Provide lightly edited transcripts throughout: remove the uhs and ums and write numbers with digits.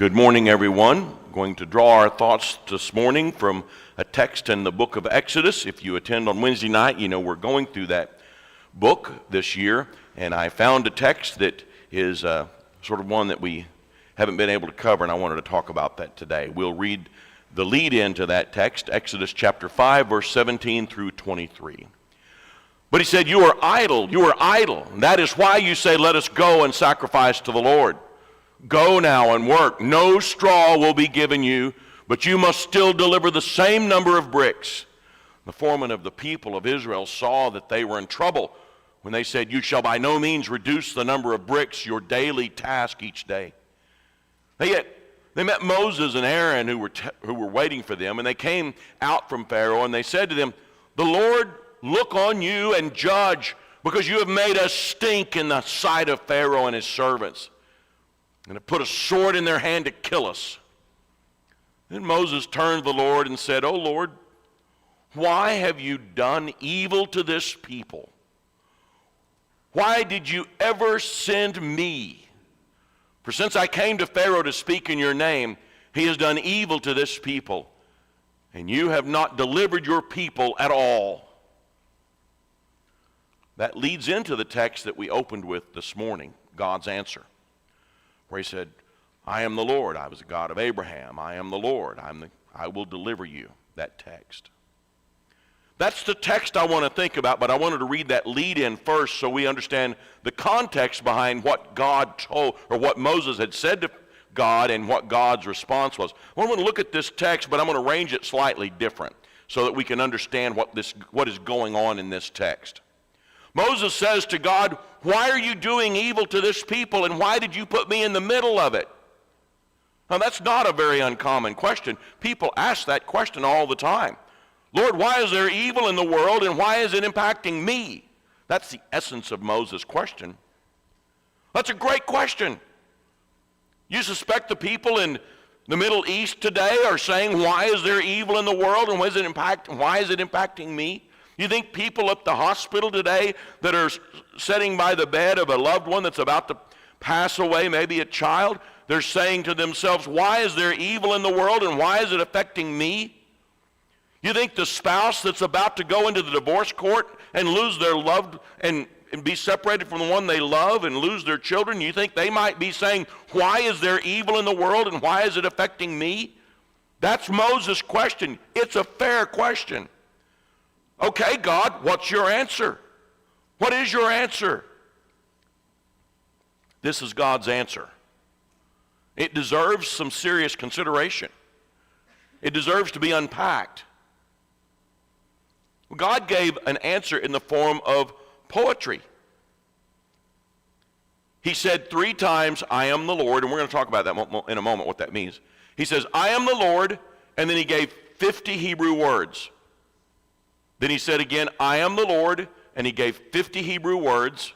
Good morning, everyone. I'm going to draw our thoughts this morning from a text in the book of Exodus. If you attend on Wednesday night, you know we're going through that book this year, and I found a text that is sort of one that we haven't been able to cover, and I wanted to talk about that today. We'll read the lead into that text, Exodus chapter 5, verse 17 through 23. But he said, you are idle, and that is why you say, let us go and sacrifice to the Lord. Go now and work. No straw will be given you, but you must still deliver the same number of bricks. The foreman of the people of Israel saw that they were in trouble when they said, you shall by no means reduce the number of bricks, your daily task each day. They met Moses and Aaron who were waiting for them, and they came out from Pharaoh, and they said to them, the Lord look on you and judge, because you have made us stink in the sight of Pharaoh and his servants, and have put a sword in their hand to kill us. Then Moses turned to the Lord and said, O Lord, why have you done evil to this people? Why did you ever send me? For since I came to Pharaoh to speak in your name, he has done evil to this people, and you have not delivered your people at all. That leads into the text that we opened with this morning, God's answer, where he said, I am the Lord. I was the God of Abraham. I am the Lord. I will deliver you. That text. That's the text I want to think about, but I wanted to read that lead in first so we understand the context behind what God told, or what Moses had said to God and what God's response was. I want to look at this text, but I'm going to arrange it slightly different so that we can understand what is going on in this text. Moses says to God, why are you doing evil to this people, and why did you put me in the middle of it? Now, that's not a very uncommon question. People ask that question all the time. Lord, why is there evil in the world, and why is it impacting me? That's the essence of Moses' question. That's a great question. You suspect the people in the Middle East today are saying, why is there evil in the world, and why is it impacting me? You think people at the hospital today that are sitting by the bed of a loved one that's about to pass away, maybe a child, they're saying to themselves, why is there evil in the world, and why is it affecting me? You think the spouse that's about to go into the divorce court and lose their loved and be separated from the one they love and lose their children, you think they might be saying, why is there evil in the world, and why is it affecting me? That's Moses' question. It's a fair question. Okay, God, what's your answer? What is your answer? This is God's answer. It deserves some serious consideration. It deserves to be unpacked. God gave an answer in the form of poetry. He said 3 times, I am the Lord, and we're going to talk about that in a moment, what that means. He says, I am the Lord, and then he gave 50 Hebrew words. Then he said again, I am the Lord, and he gave 50 Hebrew words,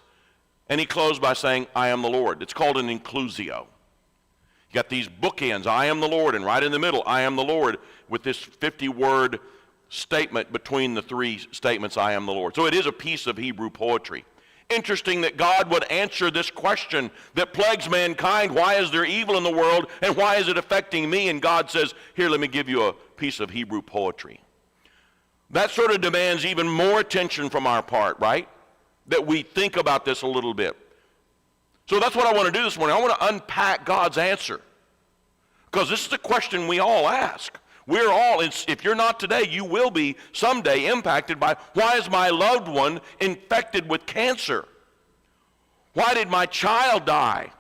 and he closed by saying, I am the Lord. It's called an inclusio. You got these bookends, I am the Lord, and right in the middle, I am the Lord, with this 50-word statement between the 3 statements, I am the Lord. So it is a piece of Hebrew poetry. Interesting that God would answer this question that plagues mankind, why is there evil in the world, and why is it affecting me? And God says, here, let me give you a piece of Hebrew poetry. That sort of demands even more attention from our part, right? That we think about this a little bit. So that's what I want to do this morning. I want to unpack God's answer, because this is a question we all ask. We're all, if you're not today, you will be someday impacted by, why is my loved one infected with cancer? Why did my child die?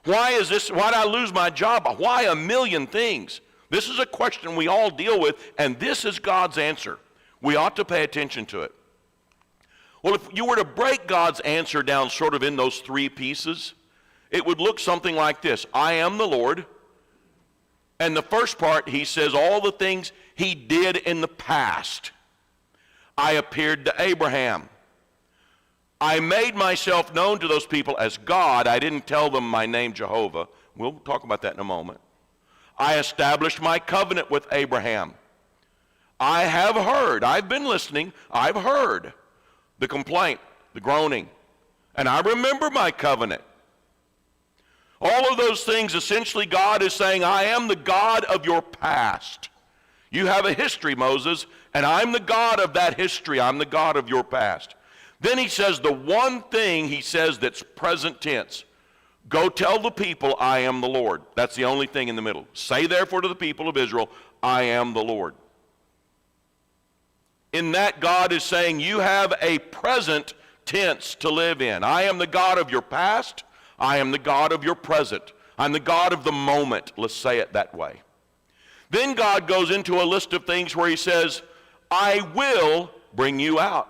Why did I lose my job? Why a million things? This is a question we all deal with, and this is God's answer. We ought to pay attention to it. Well, if you were to break God's answer down sort of in those 3 pieces, it would look something like this. I am the Lord. And the first part, he says all the things he did in the past. I appeared to Abraham. I made myself known to those people as God. I didn't tell them my name, Jehovah. We'll talk about that in a moment. I established my covenant with Abraham. I have heard, I've been listening, I've heard the complaint, the groaning, and I remember my covenant. All of those things, essentially God is saying, I am the God of your past. You have a history, Moses, and I'm the God of that history. I'm the God of your past. Then he says the one thing he says that's present tense. Go tell the people, I am the Lord. That's the only thing in the middle. Say therefore to the people of Israel, I am the Lord. In that, God is saying you have a present tense to live in. I am the God of your past. I am the God of your present. I'm the God of the moment. Let's say it that way. Then God goes into a list of things where he says, I will bring you out.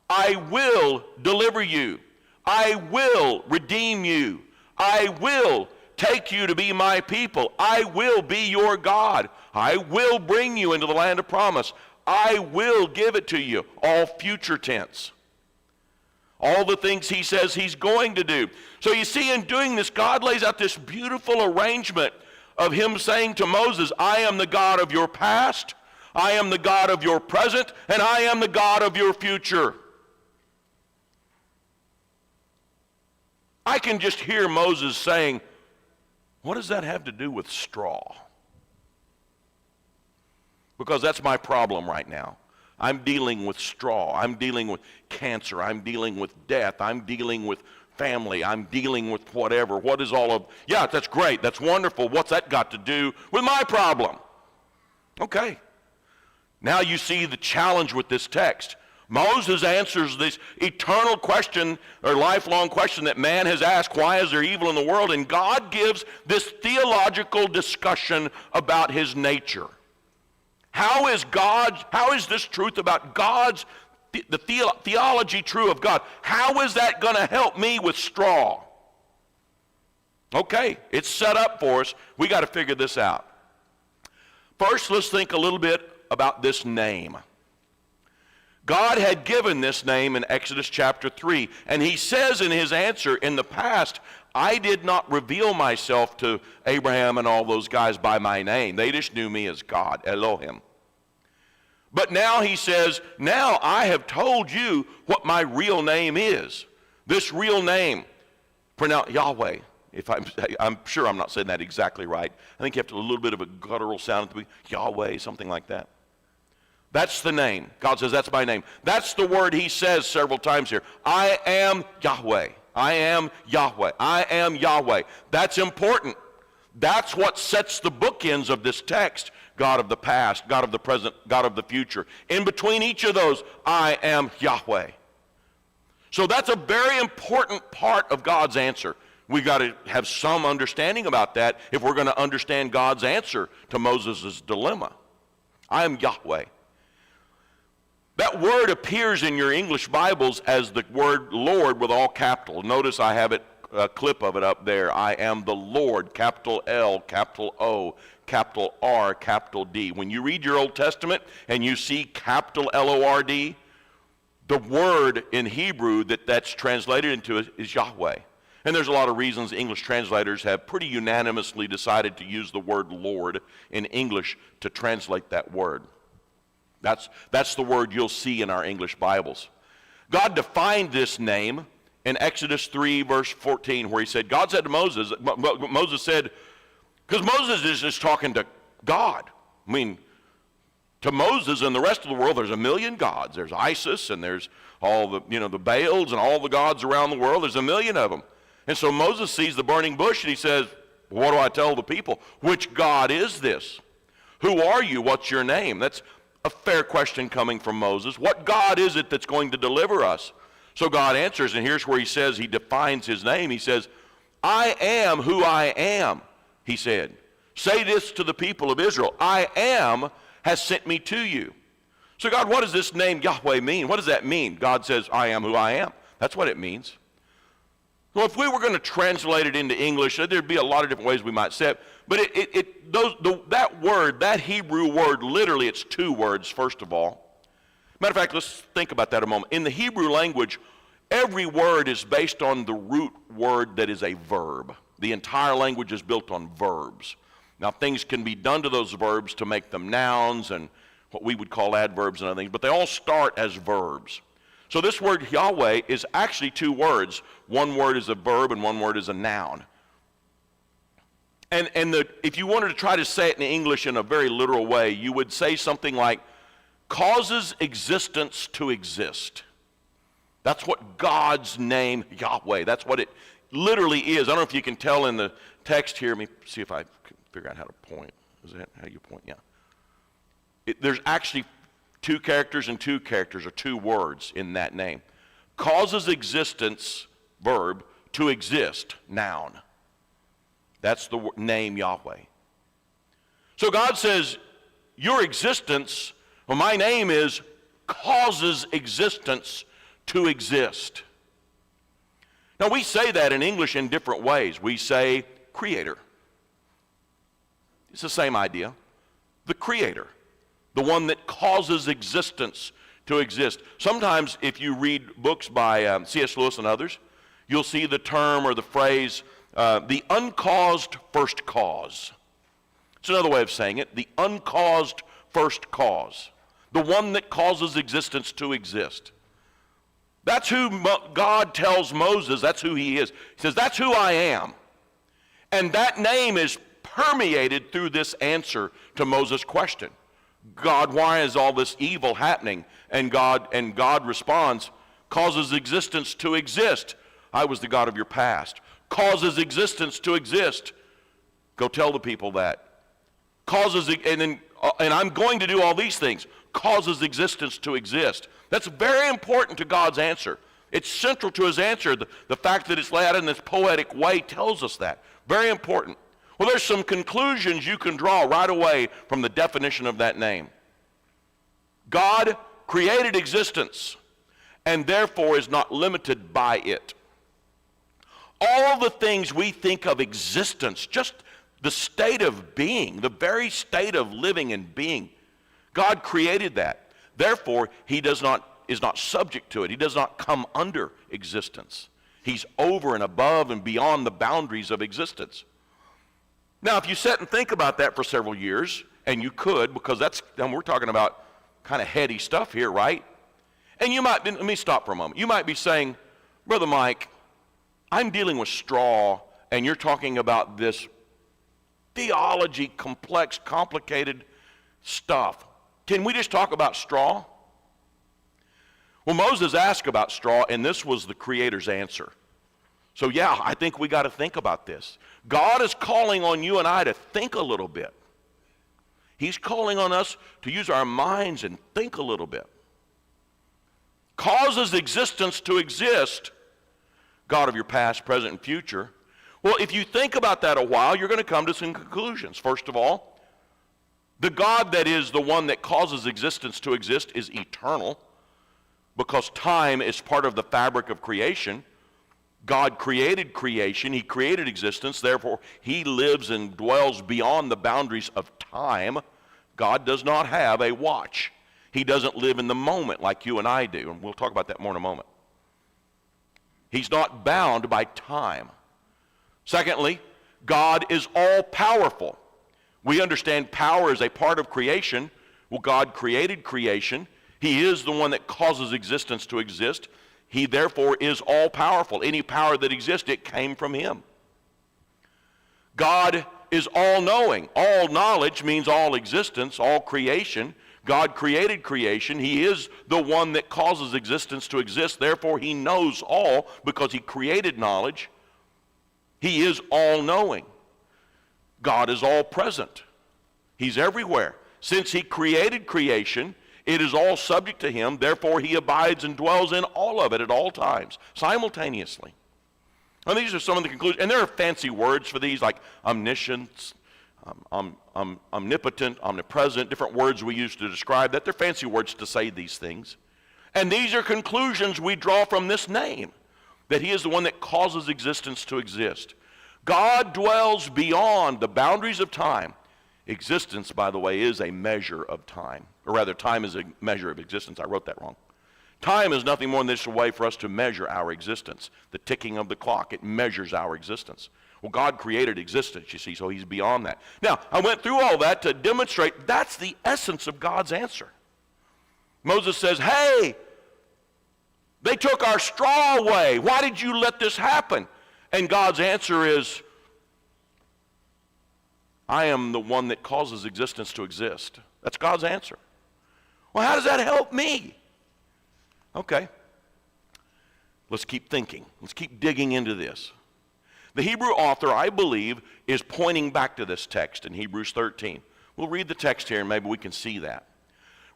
I will deliver you. I will redeem you. I will take you to be my people. I will be your God. I will bring you into the land of promise. I will give it to you. All future tense. All the things he says he's going to do. So you see, in doing this, God lays out this beautiful arrangement of him saying to Moses, I am the God of your past, I am the God of your present, and I am the God of your future. I can just hear Moses saying, what does that have to do with straw? Because that's my problem right now. I'm dealing with straw. I'm dealing with cancer. I'm dealing with death. I'm dealing with family. I'm dealing with whatever. What is all of, yeah, that's great. That's wonderful. What's that got to do with my problem? Okay. Now you see the challenge with this text. Moses answers this eternal question or lifelong question that man has asked, why is there evil in the world? And God gives this theological discussion about his nature. How is this truth about God's, the theology true of God, how is that going to help me with straw? Okay, it's set up for us. We got to figure this out. First, let's think a little bit about this name. God had given this name in Exodus chapter 3, and he says in his answer, in the past, I did not reveal myself to Abraham and all those guys by my name. They just knew me as God, Elohim. But now he says, now I have told you what my real name is. This real name, pronounced Yahweh. I'm sure I'm not saying that exactly right. I think you have to a little bit of a guttural sound at the beginning. Yahweh, something like that. That's the name. God says, that's my name. That's the word he says several times here. I am Yahweh. I am Yahweh. I am Yahweh. That's important. That's what sets the bookends of this text. God of the past, God of the present, God of the future. In between each of those, I am Yahweh. So that's a very important part of God's answer. We've got to have some understanding about that if we're going to understand God's answer to Moses' dilemma. I am Yahweh. That word appears in your English Bibles as the word Lord with all capitals. Notice I have a clip of it up there. I am the Lord, capital L, capital O, capital R, capital D. When you read your Old Testament and you see capital L-O-R-D, the word in Hebrew that's translated into is Yahweh. And there's a lot of reasons English translators have pretty unanimously decided to use the word Lord in English to translate that word. That's the word you'll see in our English Bibles. God defined this name in Exodus 3, verse 14, where he said, God said to Moses, Moses said, because Moses is just talking to God. I mean, to Moses and the rest of the world, there's a million gods. There's Isis, and there's all the, the Baals and all the gods around the world. There's a million of them. And so Moses sees the burning bush, and he says, what do I tell the people? Which God is this? Who are you? What's your name? That's a fair question coming from Moses. What God is it that's going to deliver us? So God answers, and here's where he says, he defines his name. He says, I am who I am, he said. Say this to the people of Israel. I am has sent me to you. So God, what does this name Yahweh mean? What does that mean? God says, I am who I am. That's what it means. Well, if we were going to translate it into English, there'd be a lot of different ways we might say it. But that word, that Hebrew word, literally it's two words, first of all. Matter of fact, let's think about that a moment. In the Hebrew language, every word is based on the root word that is a verb. The entire language is built on verbs. Now, things can be done to those verbs to make them nouns and what we would call adverbs and other things, but they all start as verbs. So this word Yahweh is actually two words. One word is a verb and one word is a noun. And if you wanted to try to say it in English in a very literal way, you would say something like, causes existence to exist. That's what God's name, Yahweh, that's what it literally is. I don't know if you can tell in the text here. Let me see if I can figure out how to point. Is that how you point? Yeah. There's actually two characters and two characters, or two words in that name. Causes existence, verb, to exist, noun. That's the name Yahweh. So God says, your existence, well, my name is, causes existence to exist. Now we say that in English in different ways. We say creator. It's the same idea. The creator, the one that causes existence to exist. Sometimes if you read books by C.S. Lewis and others, you'll see the term or the phrase, the uncaused first cause. It's another way of saying it, the uncaused first cause. The one that causes existence to exist. That's who God tells Moses, that's who he is. He says, that's who I am. And that name is permeated through this answer to Moses' question. God, why is all this evil happening? And God responds, causes existence to exist. I was the God of your past. Causes existence to exist. Go tell the people that. Causes, and I'm going to do all these things. Causes existence to exist. That's very important to God's answer. It's central to his answer. The fact that it's laid out in this poetic way tells us that. Very important. Well, there's some conclusions you can draw right away from the definition of that name. God created existence and therefore is not limited by it. All the things we think of existence, just the state of being, the very state of living and being, God created that. Therefore, he is not subject to it. He does not come under existence. He's over and above and beyond the boundaries of existence. Now, if you sit and think about that for several years, and you could, because we're talking about kind of heady stuff here, right? And you might be, let me stop for a moment. You might be saying, Brother Mike, I'm dealing with straw, and you're talking about this theology, complex, complicated stuff. Can we just talk about straw? Well, Moses asked about straw, and this was the Creator's answer. So yeah, I think we got to think about this. God is calling on you and I to think a little bit. He's calling on us to use our minds and think a little bit. Causes existence to exist, God of your past, present, and future. Well, if you think about that a while, you're going to come to some conclusions. First of all, the God that is the one that causes existence to exist is eternal, because time is part of the fabric of creation. God created creation, he created existence, therefore he lives and dwells beyond the boundaries of time. God does not have a watch. He doesn't live in the moment like you and I do, and we'll talk about that more in a moment. He's not bound by time. Secondly, God is all-powerful. We understand power is a part of creation. Well, God created creation. He is the one that causes existence to exist. He therefore is all-powerful. Any power that exists, it came from him. God is all-knowing. All knowledge means all existence, all creation. God created creation. He is the one that causes existence to exist. Therefore, he knows all because he created knowledge. He is all-knowing. God is all-present. He's everywhere. Since he created creation, it is all subject to him. Therefore, he abides and dwells in all of it at all times, simultaneously. And these are some of the conclusions. And there are fancy words for these, like omniscience, omnipotent, omnipresent, different words we use to describe that. They're fancy words to say these things. And these are conclusions we draw from this name, that he is the one that causes existence to exist. God dwells beyond the boundaries of time. Existence, by the way, is a measure of time. Or rather, time is a measure of existence. I wrote that wrong. Time is nothing more than just a way for us to measure our existence. The ticking of the clock, it measures our existence. Well, God created existence, you see, so he's beyond that. Now, I went through all that to demonstrate that's the essence of God's answer. Moses says, hey, they took our straw away. Why did you let this happen? And God's answer is, I am the one that causes existence to exist. That's God's answer. Well, how does that help me? Okay. Let's keep thinking. Let's keep digging into this. The Hebrew author, I believe, is pointing back to this text in Hebrews 13. We'll read the text here and maybe we can see that.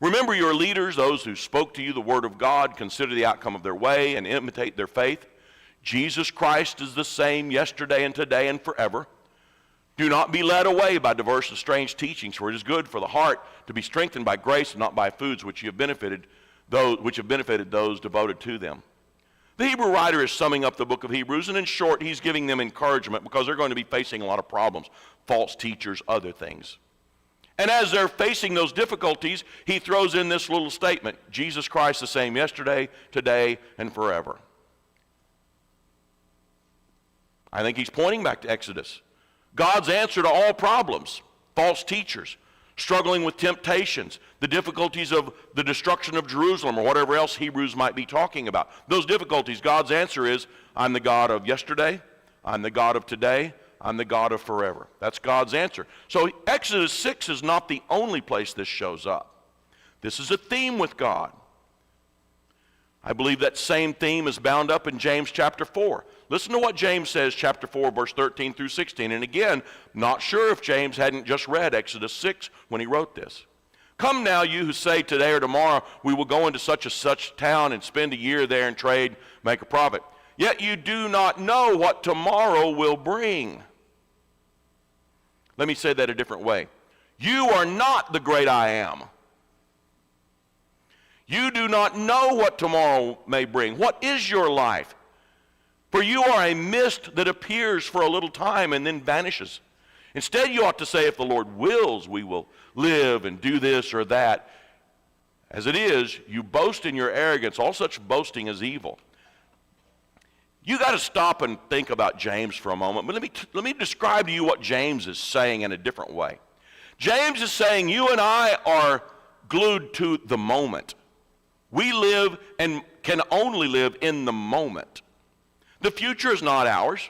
Remember your leaders, those who spoke to you the word of God, consider the outcome of their way and imitate their faith. Jesus Christ is the same yesterday and today and forever. Do not be led away by diverse and strange teachings, for it is good for the heart to be strengthened by grace and not by foods which have benefited those devoted to them. The Hebrew writer is summing up the book of Hebrews, and in short, he's giving them encouragement because they're going to be facing a lot of problems, false teachers, other things. And as they're facing those difficulties, he throws in this little statement, Jesus Christ the same yesterday, today, and forever. I think he's pointing back to Exodus. God's answer to all problems, false teachers, struggling with temptations, the difficulties of the destruction of Jerusalem or whatever else Hebrews might be talking about. Those difficulties, God's answer is, I'm the God of yesterday, I'm the God of today, I'm the God of forever. That's God's answer. So Exodus 6 is not the only place this shows up. This is a theme with God. I believe that same theme is bound up in James chapter 4. Listen to what James says, chapter 4, verse 13 through 16. And again, not sure if James hadn't just read Exodus 6 when he wrote this. Come now, you who say today or tomorrow, we will go into such and such town and spend a year there and trade, make a profit. Yet you do not know what tomorrow will bring. Let me say that a different way. You are not the great I am. You do not know what tomorrow may bring. What is your life? For you are a mist that appears for a little time and then vanishes. Instead, you ought to say, if the Lord wills, we will live and do this or that. As it is, you boast in your arrogance. All such boasting is evil. You got to stop and think about James for a moment. But let me describe to you what James is saying in a different way. James is saying you and I are glued to the moment. We live and can only live in the moment. The future is not ours.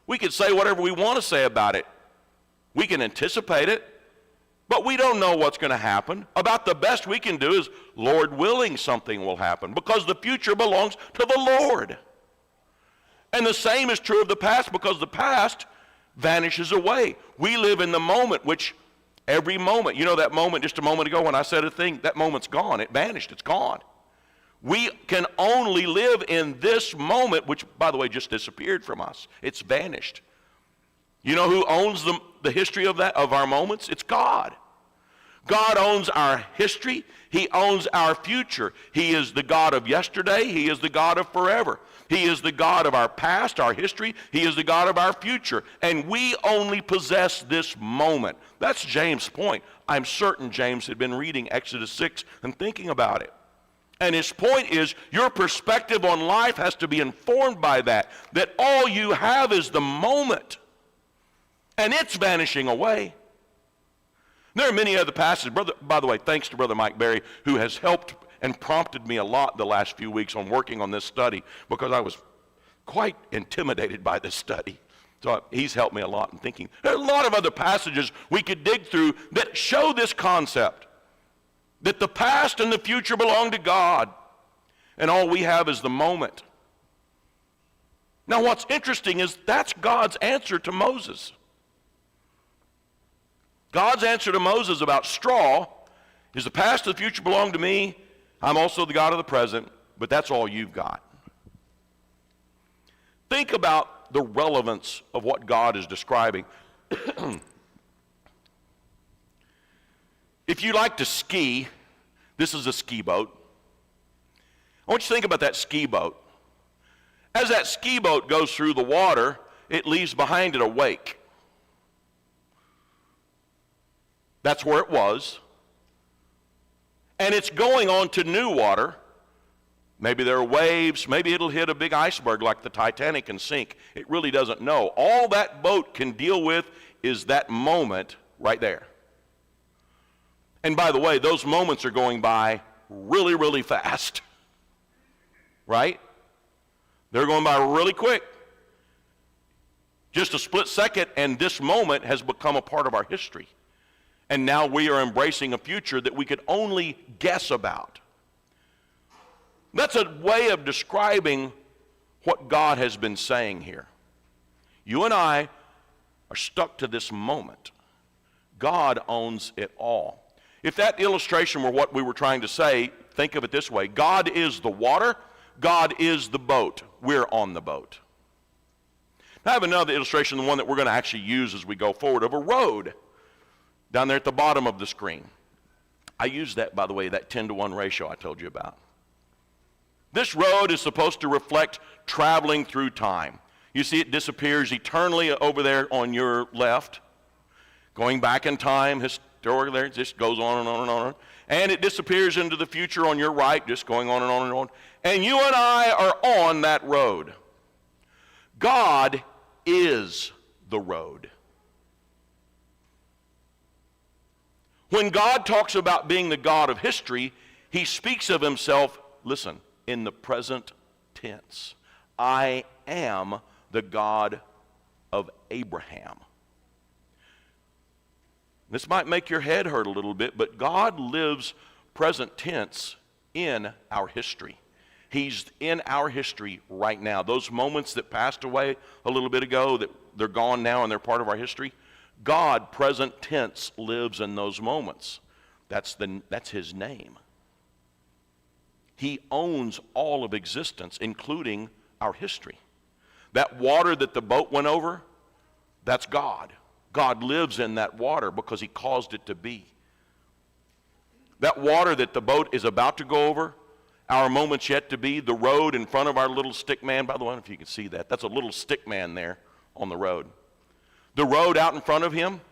We can say whatever we want to say about it. We can anticipate it, but we don't know what's going to happen. About the best we can do is, Lord willing, something will happen, because the future belongs to the Lord. And the same is true of the past, because the past vanishes away. We live in the moment, which every moment, you know that moment just a moment ago when I said a thing, that moment's gone. It vanished. It's gone. We can only live in this moment, which, by the way, just disappeared from us. It's vanished. You know who owns the history of our moments? It's God. God owns our history. He owns our future. He is the God of yesterday. He is the God of forever. He is the God of our past, our history. He is the God of our future. And we only possess this moment. That's James' point. I'm certain James had been reading Exodus 6 and thinking about it. And his point is, your perspective on life has to be informed by that all you have is the moment. And it's vanishing away. There are many other passages. By the way, thanks to Brother Mike Berry, who has helped and prompted me a lot the last few weeks on working on this study, because I was quite intimidated by this study. So he's helped me a lot in thinking. There are a lot of other passages we could dig through that show this concept, that the past and the future belong to God, and all we have is the moment. Now what's interesting is that's God's answer to Moses. God's answer to Moses about straw is the past and the future belong to me. I'm also the God of the present, but that's all you've got. Think about the relevance of what God is describing. If you like to ski, this is a ski boat. I want you to think about that ski boat. As that ski boat goes through the water, it leaves behind it a wake. That's where it was. And it's going on to new water. Maybe there are waves. Maybe it'll hit a big iceberg like the Titanic and sink. It really doesn't know. All that boat can deal with is that moment right there. And by the way, those moments are going by really, really fast. Right? They're going by really quick. Just a split second, and this moment has become a part of our history. And now we are embracing a future that we could only guess about. That's a way of describing what God has been saying here. You and I are stuck to this moment. God owns it all. If that illustration were what we were trying to say, think of it this way. God is the water. God is the boat. We're on the boat. Now, I have another illustration, the one that we're going to actually use as we go forward, of a road down there at the bottom of the screen. I use that, by the way, that 10-to-1 ratio I told you about. This road is supposed to reflect traveling through time. You see, it disappears eternally over there on your left, going back in time, historically there, it just goes on and on and on. And it disappears into the future on your right, just going on and on and on. And you and I are on that road. God is the road. When God talks about being the God of history, he speaks of himself, listen, in the present tense. I am the God of Abraham. This might make your head hurt a little bit, but God lives present tense in our history. He's in our history right now. Those moments that passed away a little bit ago, that they're gone now and they're part of our history, God, present tense, lives in those moments. That's his name. He owns all of existence, including our history. That water that the boat went over, that's God. God lives in that water because he caused it to be. That water that the boat is about to go over, our moments yet to be, the road in front of our little stick man. By the way, I don't know if you can see that. That's a little stick man there on the road. The road out in front of him,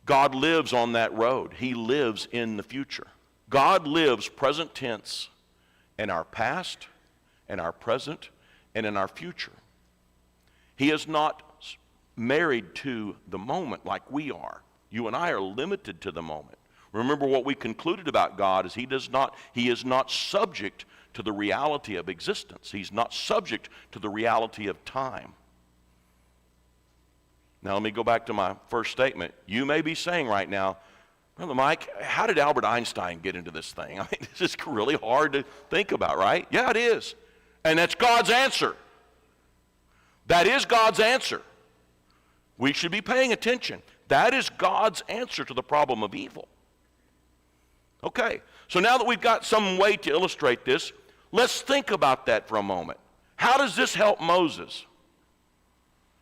God lives on that road. He lives in the future. God lives present tense in our past, in our present, and in our future. He is not married to the moment like we are. You and I are limited to the moment. Remember what we concluded about God is he is not subject to the reality of existence. He's not subject to the reality of time. Now let me go back to my first statement. You may be saying right now, Brother Mike, how did Albert Einstein get into this thing? I mean, this is really hard to think about, right? Yeah, it is. And that's God's answer. That is God's answer. We should be paying attention. That is God's answer to the problem of evil. Okay, so now that we've got some way to illustrate this, let's think about that for a moment. How does this help Moses?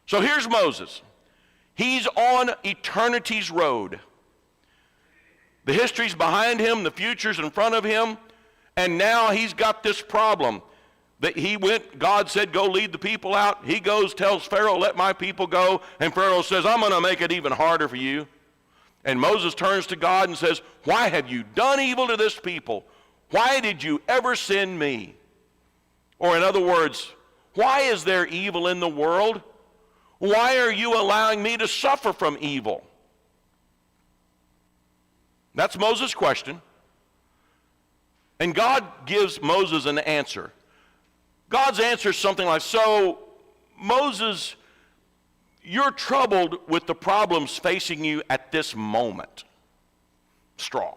So here's Moses. He's on eternity's road. The history's behind him, the future's in front of him, and now he's got this problem. That he went, God said, go lead the people out. He goes, tells Pharaoh, let my people go. And Pharaoh says, I'm going to make it even harder for you. And Moses turns to God and says, why have you done evil to this people? Why did you ever send me? Or in other words, why is there evil in the world? Why are you allowing me to suffer from evil? That's Moses' question. And God gives Moses an answer. God's answer is something like, so Moses, you're troubled with the problems facing you at this moment. Straw.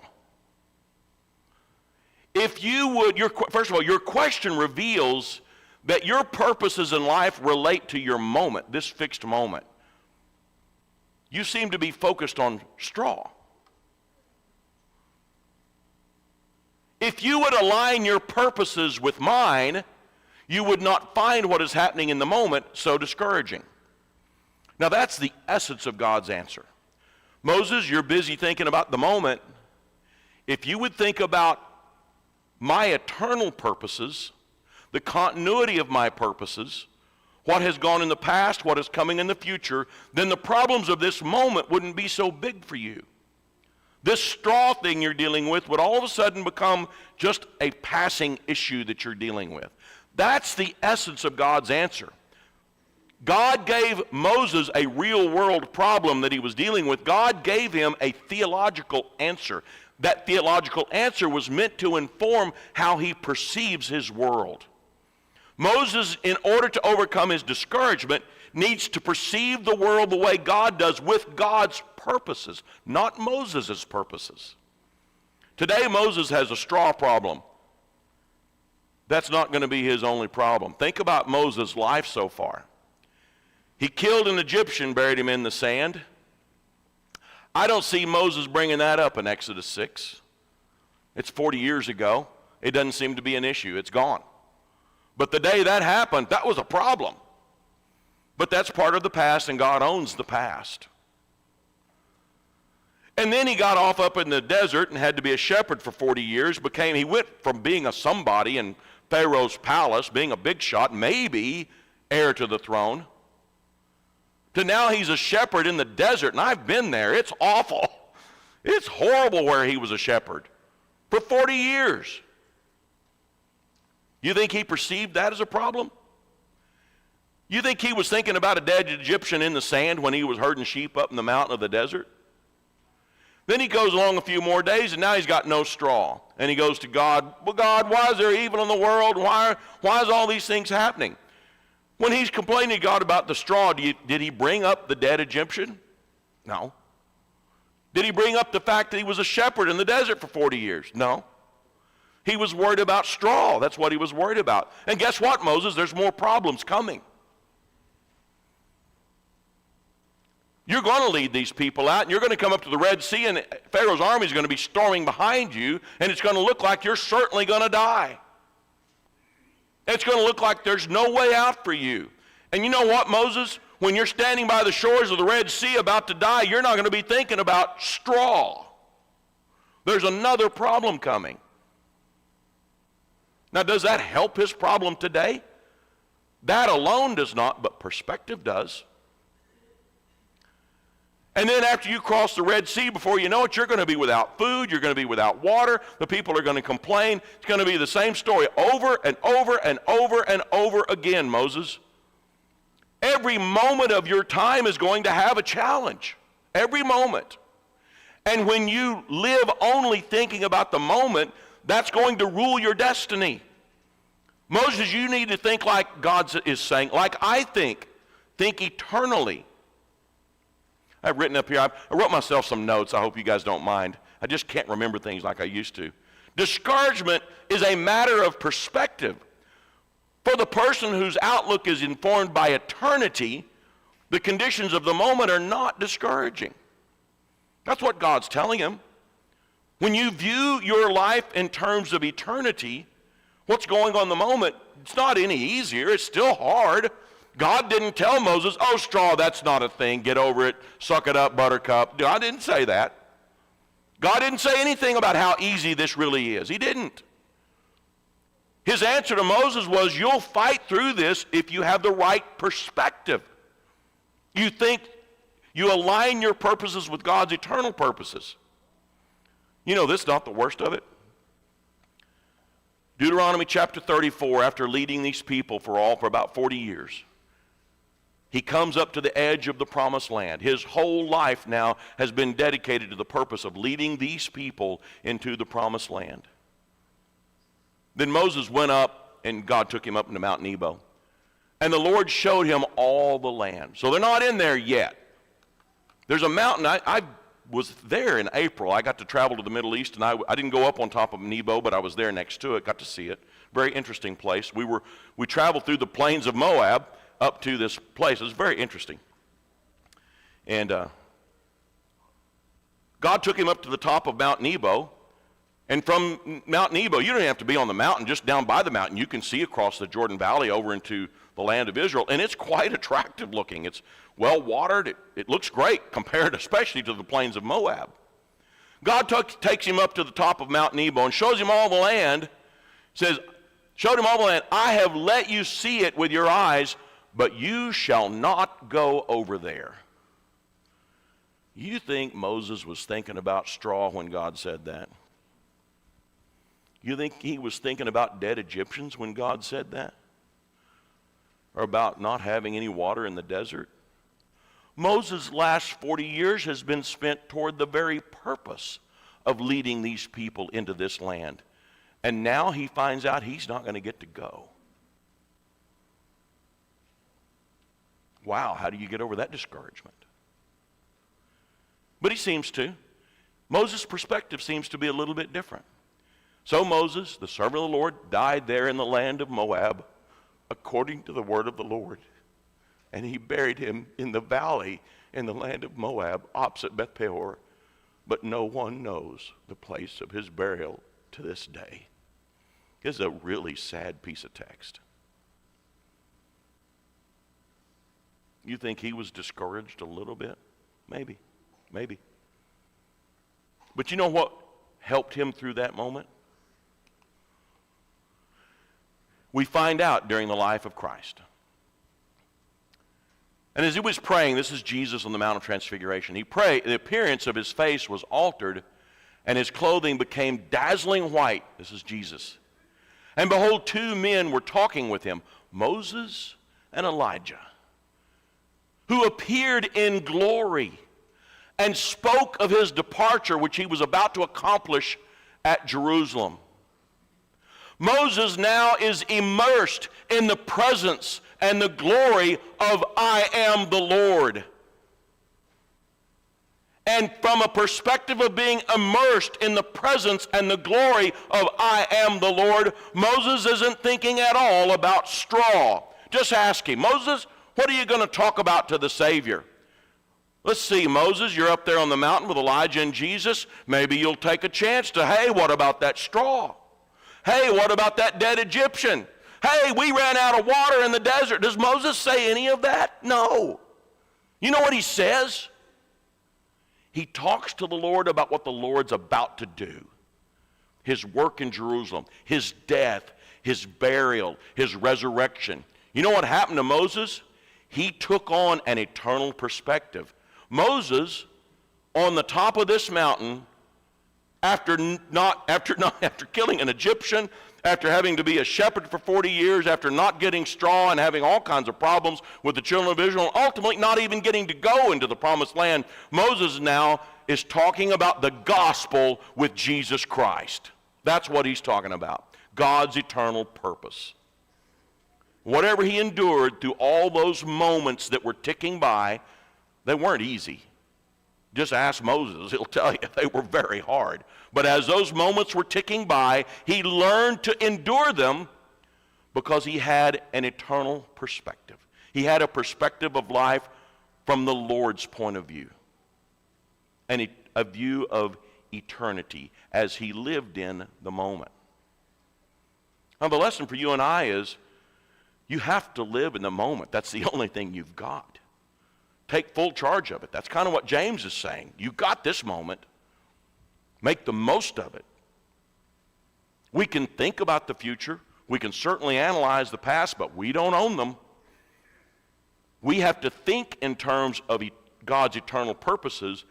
If you would, first of all, your question reveals that your purposes in life relate to your moment, this fixed moment. You seem to be focused on straw. If you would align your purposes with mine, you would not find what is happening in the moment so discouraging. Now that's the essence of God's answer. Moses, you're busy thinking about the moment. If you would think about my eternal purposes, the continuity of my purposes, what has gone in the past, what is coming in the future, then the problems of this moment wouldn't be so big for you. This straw thing you're dealing with would all of a sudden become just a passing issue that you're dealing with. That's the essence of God's answer. God gave Moses a real world problem that he was dealing with. God gave him a theological answer. That theological answer was meant to inform how he perceives his world. Moses, in order to overcome his discouragement, needs to perceive the world the way God does, with God's purposes, not Moses' purposes. Today, Moses has a straw problem. That's not going to be his only problem. Think about Moses' life so far. He killed an Egyptian, buried him in the sand. I don't see Moses bringing that up in Exodus 6. It's 40 years ago. It doesn't seem to be an issue. It's gone. But the day that happened, that was a problem. But that's part of the past, and God owns the past. And then he got off up in the desert and had to be a shepherd for 40 years. He went from being a somebody in Pharaoh's palace, being a big shot, maybe heir to the throne, to now he's a shepherd in the desert. And I've been there. It's awful. It's horrible where he was a shepherd for 40 years. You think he perceived that as a problem? You think he was thinking about a dead Egyptian in the sand when he was herding sheep up in the mountain of the desert? Then he goes along a few more days, and now he's got no straw. And he goes to God, well, God, why is there evil in the world? Why is all these things happening? When he's complaining to God about the straw, did he bring up the dead Egyptian? No. Did he bring up the fact that he was a shepherd in the desert for 40 years? No. He was worried about straw. That's what he was worried about. And guess what, Moses? There's more problems coming. You're going to lead these people out, and you're going to come up to the Red Sea, and Pharaoh's army is going to be storming behind you, and it's going to look like you're certainly going to die. It's going to look like there's no way out for you. And you know what, Moses? When you're standing by the shores of the Red Sea about to die, you're not going to be thinking about straw. There's another problem coming. Now, does that help his problem today? That alone does not, but perspective does. And then after you cross the Red Sea, before you know it, you're going to be without food, you're going to be without water, the people are going to complain. It's going to be the same story over and over and over and over again, Moses. Every moment of your time is going to have a challenge. Every moment. And when you live only thinking about the moment, that's going to rule your destiny. Moses, you need to think like God is saying, like I think. Think eternally. I've written up here, I wrote myself some notes. I hope you guys don't mind. I just can't remember things like I used to. Discouragement is a matter of perspective. For the person whose outlook is informed by eternity, the conditions of the moment are not discouraging. That's what God's telling him. When you view your life in terms of eternity, what's going on in the moment, it's not any easier. It's still hard. God didn't tell Moses, oh, straw, that's not a thing. Get over it. Suck it up, buttercup. God didn't say that. God didn't say anything about how easy this really is. He didn't. His answer to Moses was, you'll fight through this if you have the right perspective. You think, you align your purposes with God's eternal purposes. You know, this is not the worst of it. Deuteronomy chapter 34, after leading these people for about 40 years, he comes up to the edge of the promised land. His whole life now has been dedicated to the purpose of leading these people into the promised land. Then Moses went up, and God took him up into Mount Nebo. And the Lord showed him all the land. So they're not in there yet. There's a mountain. I was there in April. I got to travel to the Middle East, and I didn't go up on top of Nebo, but I was there next to it, got to see it. Very interesting place. We traveled through the plains of Moab up to this place. It was very interesting. And God took him up to the top of Mount Nebo. And from Mount Nebo, you don't even have to be on the mountain, just down by the mountain. You can see across the Jordan Valley over into the land of Israel. And it's quite attractive looking. It's well watered. It looks great compared especially to the plains of Moab. God takes him up to the top of Mount Nebo and shows him all the land. Showed him all the land. I have let you see it with your eyes, but you shall not go over there. You think Moses was thinking about straw when God said that? You think he was thinking about dead Egyptians when God said that? Or about not having any water in the desert? Moses' last 40 years has been spent toward the very purpose of leading these people into this land. And now he finds out he's not going to get to go. Wow, how do you get over that discouragement? But he seems to. Moses' perspective seems to be a little bit different. So Moses, the servant of the Lord, died there in the land of Moab, according to the word of the Lord. And he buried him in the valley in the land of Moab, opposite Beth Peor. But no one knows the place of his burial to this day. This is a really sad piece of text. You think he was discouraged a little bit? Maybe. But you know what helped him through that moment? We find out during the life of Christ. And as he was praying, this is Jesus on the Mount of Transfiguration. He prayed, the appearance of his face was altered, and his clothing became dazzling white. This is Jesus. And behold, two men were talking with him, Moses and Elijah, who appeared in glory and spoke of his departure, which he was about to accomplish at Jerusalem. Moses now is immersed in the presence and the glory of I am the Lord. And from a perspective of being immersed in the presence and the glory of I am the Lord, Moses isn't thinking at all about straw. Just ask him, Moses, what are you going to talk about to the Savior? Let's see, Moses, you're up there on the mountain with Elijah and Jesus. Maybe you'll take a chance to, hey, what about that straw? Hey, what about that dead Egyptian? Hey, we ran out of water in the desert. Does Moses say any of that? No. You know what he says? He talks to the Lord about what the Lord's about to do. His work in Jerusalem, his death, his burial, his resurrection. You know what happened to Moses? He took on an eternal perspective. Moses, on the top of this mountain, after killing an Egyptian, after having to be a shepherd for 40 years, after not getting straw and having all kinds of problems with the children of Israel, ultimately not even getting to go into the promised land, Moses now is talking about the gospel with Jesus Christ. That's what he's talking about, God's eternal purpose. Whatever he endured through all those moments that were ticking by, they weren't easy. Just ask Moses, he'll tell you they were very hard. But as those moments were ticking by, he learned to endure them because he had an eternal perspective. He had a perspective of life from the Lord's point of view, and a view of eternity as he lived in the moment. Now, the lesson for you and I is you have to live in the moment. That's the only thing you've got. Take full charge of it. That's kind of what James is saying. You got this moment. Make the most of it. We can think about the future. We can certainly analyze the past, but we don't own them. We have to think in terms of God's eternal purposes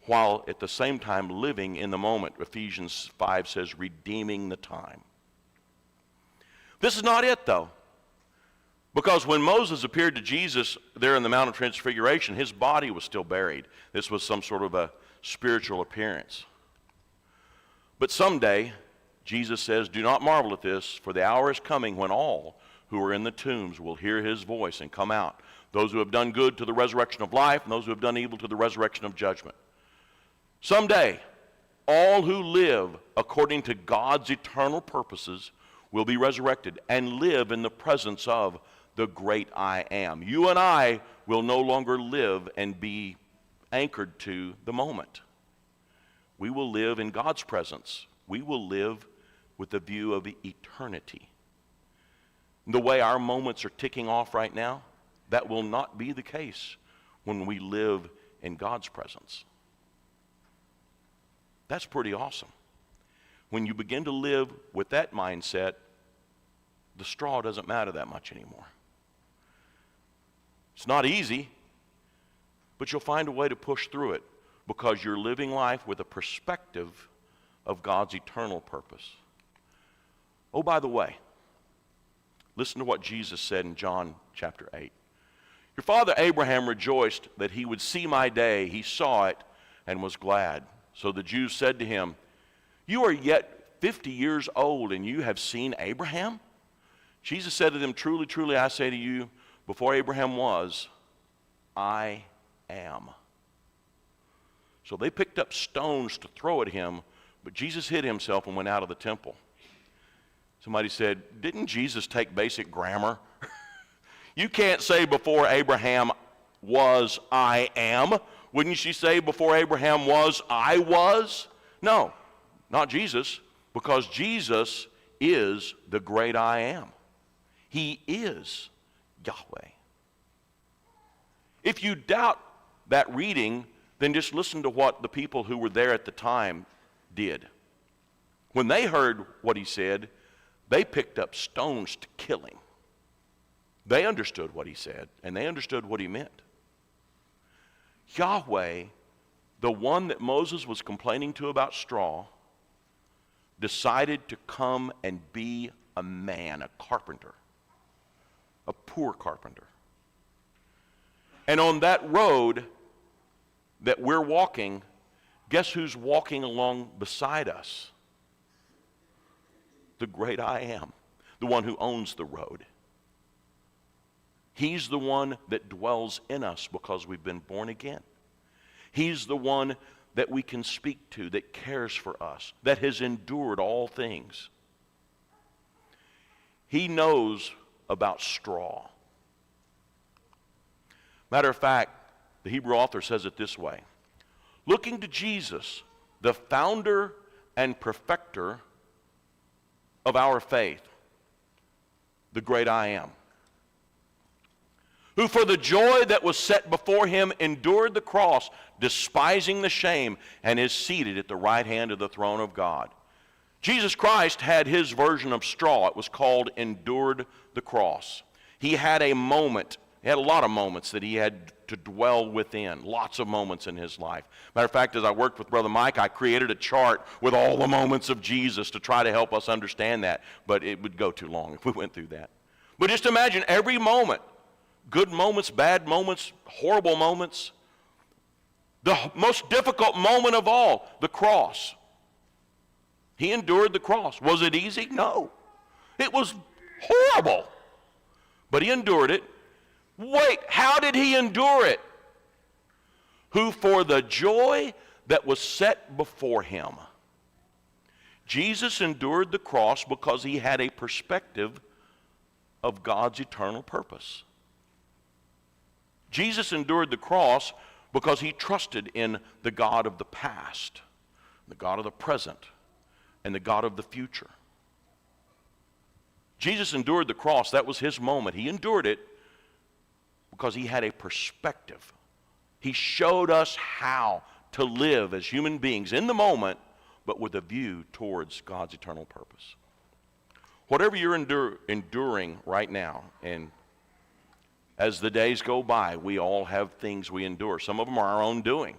while at the same time living in the moment. Ephesians 5 says, redeeming the time. This is not it, though. Because when Moses appeared to Jesus there in the Mount of Transfiguration, his body was still buried. This was some sort of a spiritual appearance. But someday, Jesus says, do not marvel at this, for the hour is coming when all who are in the tombs will hear his voice and come out. Those who have done good to the resurrection of life, and those who have done evil to the resurrection of judgment. Someday, all who live according to God's eternal purposes will be resurrected and live in the presence of the great I am. You and I will no longer live and be anchored to the moment. We will live in God's presence. We will live with the view of eternity. The way our moments are ticking off right now, that will not be the case when we live in God's presence. That's pretty awesome. When you begin to live with that mindset, the straw doesn't matter that much anymore. It's not easy, but you'll find a way to push through it because you're living life with a perspective of God's eternal purpose. Oh, by the way, listen to what Jesus said in John chapter 8. Your father Abraham rejoiced that he would see my day. He saw it and was glad. So the Jews said to him, you are yet 50 years old and you have seen Abraham? Jesus said to them, truly, truly, I say to you, before Abraham was, I am. So they picked up stones to throw at him, but Jesus hid himself and went out of the temple. Somebody said, didn't Jesus take basic grammar? You can't say before Abraham was, I am. Wouldn't you say before Abraham was, I was? No, not Jesus, because Jesus is the great I am. He is Yahweh. If you doubt that reading, then just listen to what the people who were there at the time did. When they heard what he said, they picked up stones to kill him. They understood what he said, and they understood what he meant. Yahweh, the one that Moses was complaining to about straw, decided to come and be a man, a carpenter, a poor carpenter. And on that road that we're walking, guess who's walking along beside us? The great I am, the one who owns the road. He's the one that dwells in us because we've been born again. He's the one that we can speak to, that cares for us, that has endured all things. He knows about straw. Matter of fact, the Hebrew author says it this way: looking to Jesus, the founder and perfecter of our faith, the great I am, who for the joy that was set before him endured the cross, despising the shame, and is seated at the right hand of the throne of God. Jesus Christ had his version of straw. It was called endured the cross. He had a moment. He had a lot of moments that he had to dwell within, lots of moments in his life. Matter of fact, as I worked with Brother Mike, I created a chart with all the moments of Jesus to try to help us understand that, but it would go too long if we went through that. But just imagine every moment, good moments, bad moments, horrible moments. The most difficult moment of all, the cross. He endured the cross. Was it easy? No. It was horrible. But he endured it. Wait, how did he endure it? Who for the joy that was set before him. Jesus endured the cross because he had a perspective of God's eternal purpose. Jesus endured the cross because he trusted in the God of the past, the God of the present, and the God of the future. Jesus endured the cross. That was his moment. He endured it because he had a perspective. He showed us how to live as human beings in the moment, but with a view towards God's eternal purpose. Whatever you're enduring right now, and as the days go by, we all have things we endure. Some of them are our own doing.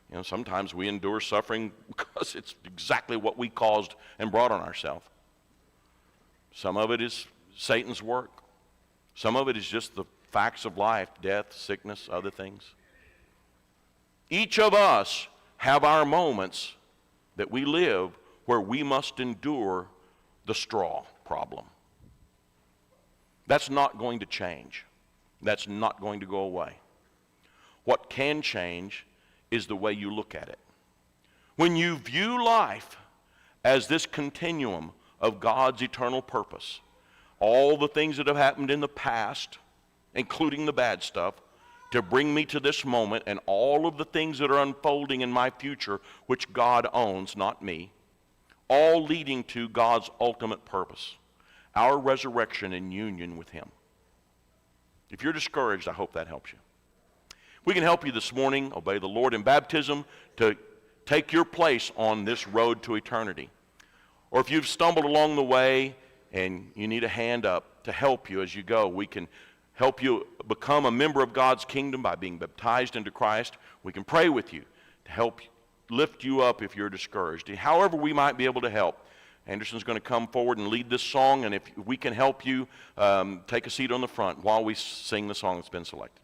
You know, sometimes we endure suffering because it's exactly what we caused and brought on ourselves. Some of it is Satan's work. Some of it is just the facts of life, death, sickness, other things. Each of us have our moments that we live where we must endure the straw problem. That's not going to change. That's not going to go away. What can change is the way you look at it. When you view life as this continuum of God's eternal purpose, all the things that have happened in the past, including the bad stuff, to bring me to this moment, and all of the things that are unfolding in my future, which God owns, not me, all leading to God's ultimate purpose, our resurrection and union with him. If you're discouraged, I hope that helps you. We can help you this morning, obey the Lord in baptism, to take your place on this road to eternity. Or if you've stumbled along the way and you need a hand up to help you as you go, we can help you become a member of God's kingdom by being baptized into Christ. We can pray with you to help lift you up if you're discouraged. However we might be able to help. Anderson's going to come forward and lead this song, and if we can help you, take a seat on the front while we sing the song that's been selected.